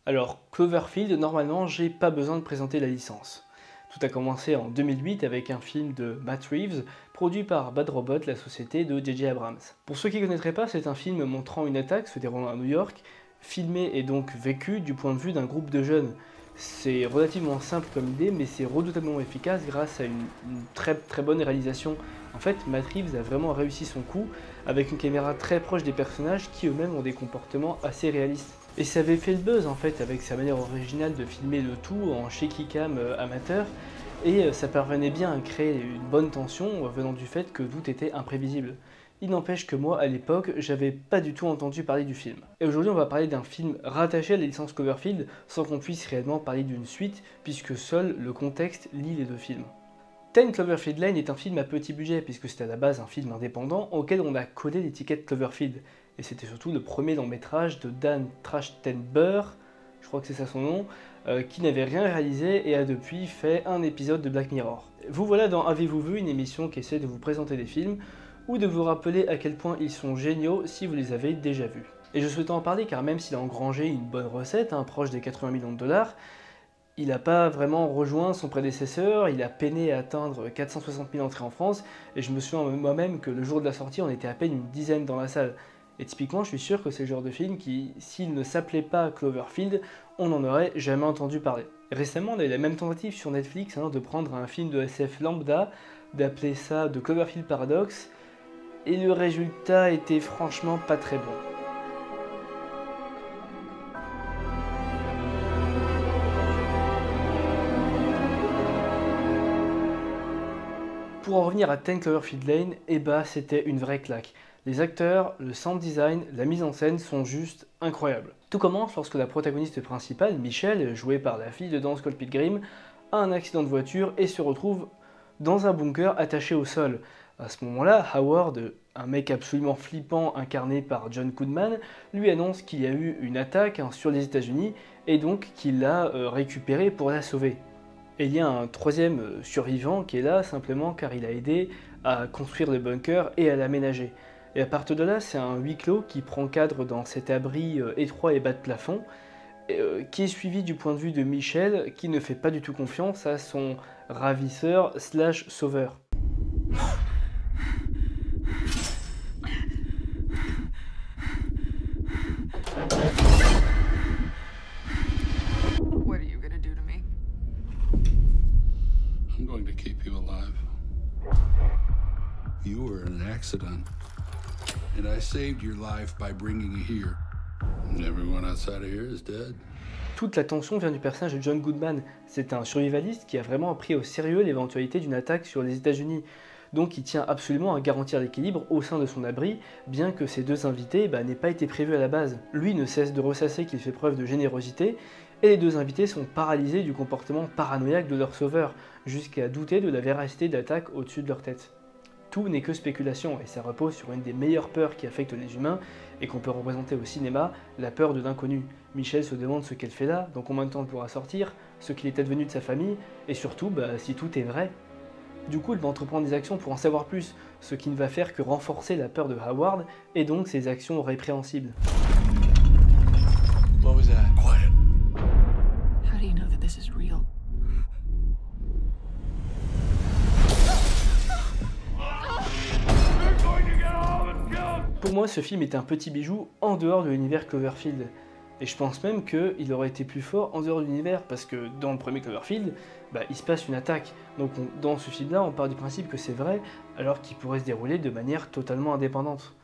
Alors, Cloverfield, normalement, j'ai pas besoin de présenter la licence. Tout a commencé en 2008 avec un film de Matt Reeves, produit par Bad Robot, la société de J.J. Abrams. Pour ceux qui ne connaîtraient pas, c'est un film montrant une attaque se déroulant à New York, filmé et donc vécu du point de vue d'un groupe de jeunes. C'est relativement simple comme idée, mais c'est redoutablement efficace grâce à une très bonne réalisation. En fait, Matt Reeves a vraiment réussi son coup avec une caméra très proche des personnages qui eux-mêmes ont des comportements assez réalistes. Et ça avait fait le buzz en fait avec sa manière originale de filmer le tout en shaky cam amateur, et ça parvenait bien à créer une bonne tension venant du fait que tout était imprévisible. Il n'empêche que moi, à l'époque, j'avais pas du tout entendu parler du film. Et aujourd'hui, on va parler d'un film rattaché à la licence Cloverfield, sans qu'on puisse réellement parler d'une suite, puisque seul le contexte lie les deux films. 10 Cloverfield Lane est un film à petit budget, puisque c'est à la base un film indépendant auquel on a collé l'étiquette Cloverfield. Et c'était surtout le premier long métrage de Dan Trachtenberg, je crois que c'est ça son nom, qui n'avait rien réalisé et a depuis fait un épisode de Black Mirror. Vous voilà dans Avez-vous vu, une émission qui essaie de vous présenter des films, ou de vous rappeler à quel point ils sont géniaux si vous les avez déjà vus. Et je souhaitais en parler car même s'il a engrangé une bonne recette, proche des 80 millions de dollars, il n'a pas vraiment rejoint son prédécesseur, il a peiné à atteindre 460 000 entrées en France, et je me souviens moi-même que le jour de la sortie, on était à peine une dizaine dans la salle. Et typiquement, je suis sûr que c'est le genre de film qui, s'il ne s'appelait pas Cloverfield, on n'en aurait jamais entendu parler. Récemment, on a eu la même tentative sur Netflix de prendre un film de SF lambda, d'appeler ça The Cloverfield Paradox, et le résultat était franchement pas très bon. Pour en revenir à 10 Cloverfield Lane, c'était une vraie claque. Les acteurs, le sound design, la mise en scène sont juste incroyables. Tout commence lorsque la protagoniste principale, Michelle, jouée par la fille de Dan Scott Pilgrim, a un accident de voiture et se retrouve dans un bunker attaché au sol. À ce moment-là, Howard, un mec absolument flippant incarné par John Goodman, lui annonce qu'il y a eu une attaque sur les États-Unis et donc qu'il l'a récupérée pour la sauver. Et il y a un troisième survivant qui est là simplement car il a aidé à construire le bunker et à l'aménager. Et à partir de là, c'est un huis clos qui prend cadre dans cet abri étroit et bas de plafond, qui est suivi du point de vue de Michel, qui ne fait pas du tout confiance à son ravisseur / sauveur. What are you gonna do to me? I'm going to keep you alive. You were in an accident, and I saved your life by bringing you here. And everyone outside of here is dead. Toute la tension vient du personnage de John Goodman. C'est un survivaliste qui a vraiment pris au sérieux l'éventualité d'une attaque sur les États-Unis. Donc il tient absolument à garantir l'équilibre au sein de son abri, bien que ses deux invités n'aient pas été prévus à la base. Lui ne cesse de ressasser qu'il fait preuve de générosité, et les deux invités sont paralysés du comportement paranoïaque de leur sauveur, jusqu'à douter de la véracité d'attaques au-dessus de leur tête. Tout n'est que spéculation, et ça repose sur une des meilleures peurs qui affectent les humains, et qu'on peut représenter au cinéma, la peur de l'inconnu. Michel se demande ce qu'elle fait là, dans combien de temps elle pourra sortir, ce qu'il est advenu de sa famille, et surtout, si tout est vrai. Du coup, il va entreprendre des actions pour en savoir plus, ce qui ne va faire que renforcer la peur de Howard, et donc ses actions répréhensibles. What was that? Quiet. How do you know that this is real? Pour moi, ce film est un petit bijou en dehors de l'univers Cloverfield. Et je pense même qu'il aurait été plus fort en dehors de l'univers, parce que dans le premier Cloverfield, il se passe une attaque. Donc dans ce film-là, on part du principe que c'est vrai, alors qu'il pourrait se dérouler de manière totalement indépendante.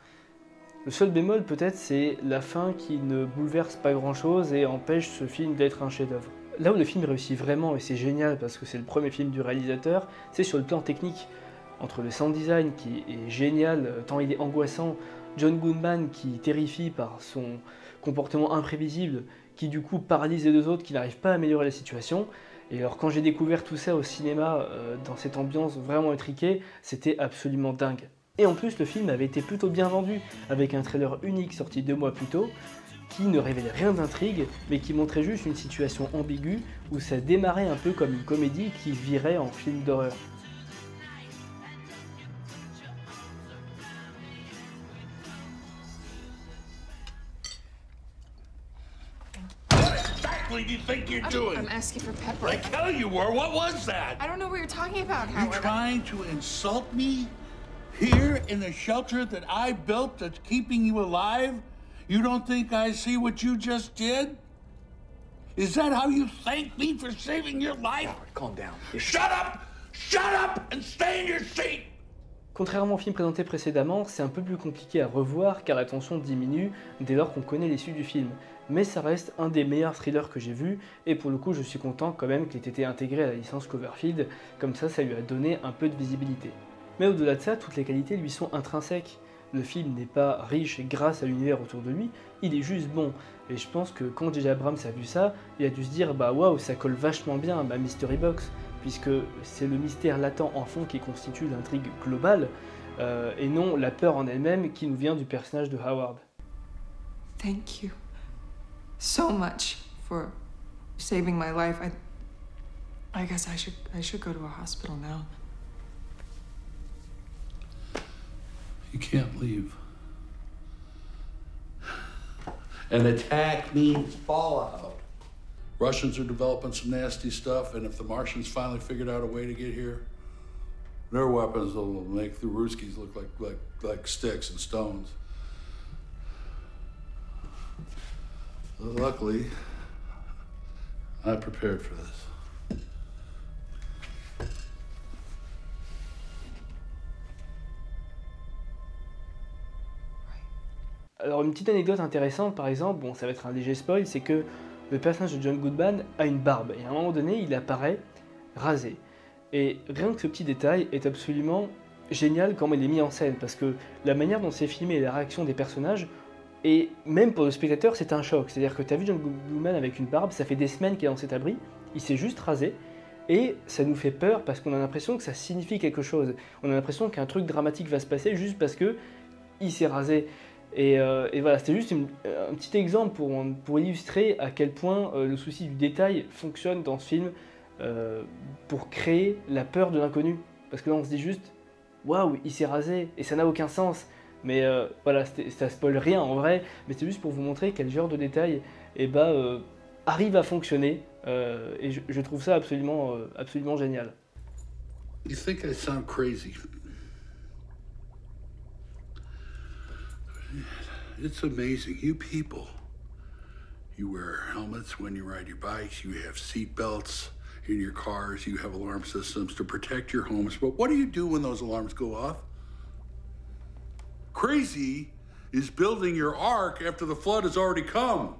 Le seul bémol peut-être, c'est la fin qui ne bouleverse pas grand-chose et empêche ce film d'être un chef-d'œuvre. Là où le film réussit vraiment, et c'est génial parce que c'est le premier film du réalisateur, c'est sur le plan technique. Entre le sound design qui est génial, tant il est angoissant, John Goodman qui terrifie par son comportement imprévisible, qui du coup paralyse les deux autres, qui n'arrivent pas à améliorer la situation. Et alors quand j'ai découvert tout ça au cinéma, dans cette ambiance vraiment étriquée, c'était absolument dingue. Et en plus le film avait été plutôt bien vendu, avec un trailer unique sorti 2 mois plus tôt, qui ne révélait rien d'intrigue, mais qui montrait juste une situation ambiguë, où ça démarrait un peu comme une comédie qui virait en film d'horreur. exactly do you think you're doing? I'm asking for pepper. Like hell you were. What was that? I don't know what you're talking about, You Howard. trying to insult me? Here in the shelter that I built that's keeping you alive? You don't think I see what you just did? Is that how you thank me for saving your life? Calm down. Shut up! Shut up and stay in your seat! Contrairement au film présenté précédemment, c'est un peu plus compliqué à revoir car la tension diminue dès lors qu'on connaît l'issue du film. Mais ça reste un des meilleurs thrillers que j'ai vu, et pour le coup je suis content quand même qu'il ait été intégré à la licence Cloverfield, comme ça lui a donné un peu de visibilité. Mais au-delà de ça, toutes les qualités lui sont intrinsèques. Le film n'est pas riche grâce à l'univers autour de lui, il est juste bon. Et je pense que quand J.J. Abrams a vu ça, il a dû se dire bah waouh, ça colle vachement bien à ma Mystery Box, puisque c'est le mystère latent en fond qui constitue l'intrigue globale, et non la peur en elle-même qui nous vient du personnage de Howard. Thank you so much for saving my life. I guess I should go to a hospital now. You can't leave. An attack means fallout. Russians are developing some nasty stuff, and if the Martians finally figured out a way to get here, their weapons will make the Ruskies look like sticks and stones. Luckily, I prepared for this. Alors une petite anecdote intéressante par exemple, bon ça va être un léger spoil, c'est que le personnage de John Goodman a une barbe, et à un moment donné il apparaît rasé. Et rien que ce petit détail est absolument génial quand il est mis en scène, parce que la manière dont c'est filmé et la réaction des personnages, et même pour le spectateur c'est un choc, c'est-à-dire que tu as vu John Goodman avec une barbe, ça fait des semaines qu'il est dans cet abri, il s'est juste rasé, et ça nous fait peur parce qu'on a l'impression que ça signifie quelque chose, on a l'impression qu'un truc dramatique va se passer juste parce que il s'est rasé. Et voilà, c'était juste un petit exemple pour illustrer à quel point le souci du détail fonctionne dans ce film pour créer la peur de l'inconnu. Parce que là on se dit juste, waouh, il s'est rasé, et ça n'a aucun sens. Mais voilà, ça spoil rien en vrai, mais c'est juste pour vous montrer quel genre de détail arrive à fonctionner, et je trouve ça absolument génial. You think I sound crazy? It's amazing. You people, you wear helmets when you ride your bikes, you have seat belts in your cars, you have alarm systems to protect your homes. But what do you do when those alarms go off? Crazy is building your ark after the flood has already come.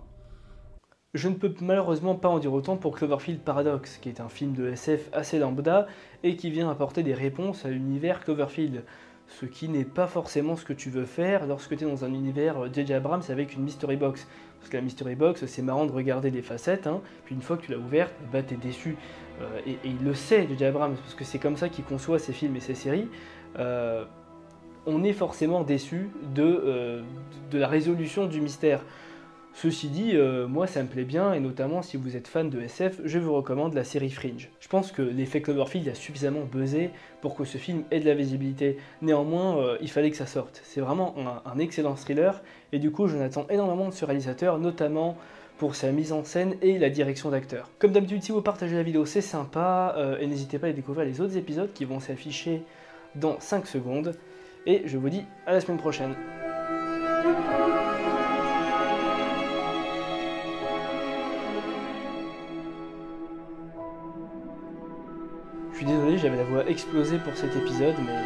Je ne peux malheureusement pas en dire autant pour Cloverfield Paradox, qui est un film de SF assez lambda et qui vient apporter des réponses à l'univers Cloverfield. Ce qui n'est pas forcément ce que tu veux faire lorsque tu es dans un univers J.J. Abrams avec une Mystery Box. Parce que la Mystery Box, c'est marrant de regarder les facettes, hein, puis une fois que tu l'as ouverte, bah t'es déçu. Et il le sait, J.J. Abrams, parce que c'est comme ça qu'il conçoit ses films et ses séries. On est forcément déçu de la résolution du mystère. Ceci dit, moi ça me plaît bien, et notamment si vous êtes fan de SF, je vous recommande la série Fringe. Je pense que l'effet Cloverfield a suffisamment buzzé pour que ce film ait de la visibilité. Néanmoins, il fallait que ça sorte. C'est vraiment un excellent thriller, et du coup j'en attends énormément de ce réalisateur, notamment pour sa mise en scène et la direction d'acteur. Comme d'habitude, si vous partagez la vidéo, c'est sympa, et n'hésitez pas à découvrir les autres épisodes qui vont s'afficher dans 5 secondes. Et je vous dis à la semaine prochaine. Je suis désolé, j'avais la voix explosée pour cet épisode, mais